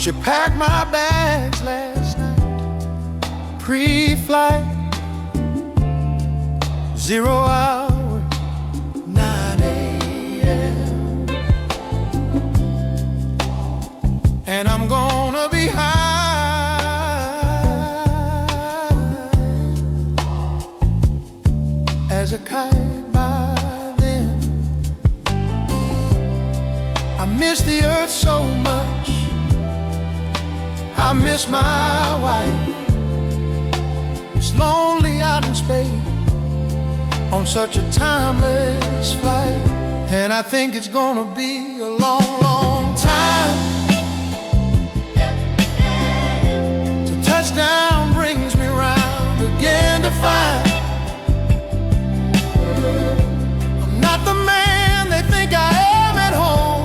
She packed my bags last night, pre-flight, 0 hour, 9 a.m. And I'm gonna be high as a kite by then. I miss the earth so much, I miss my wife. It's lonely out in space on such a timeless flight. And I think it's gonna be a long, long time till touchdown brings me round again to find I'm not the man they think I am at home.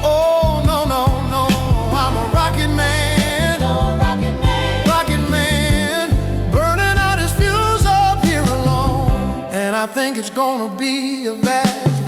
Oh, no, no, no, I'm a rocket man. I think it's gonna be a bad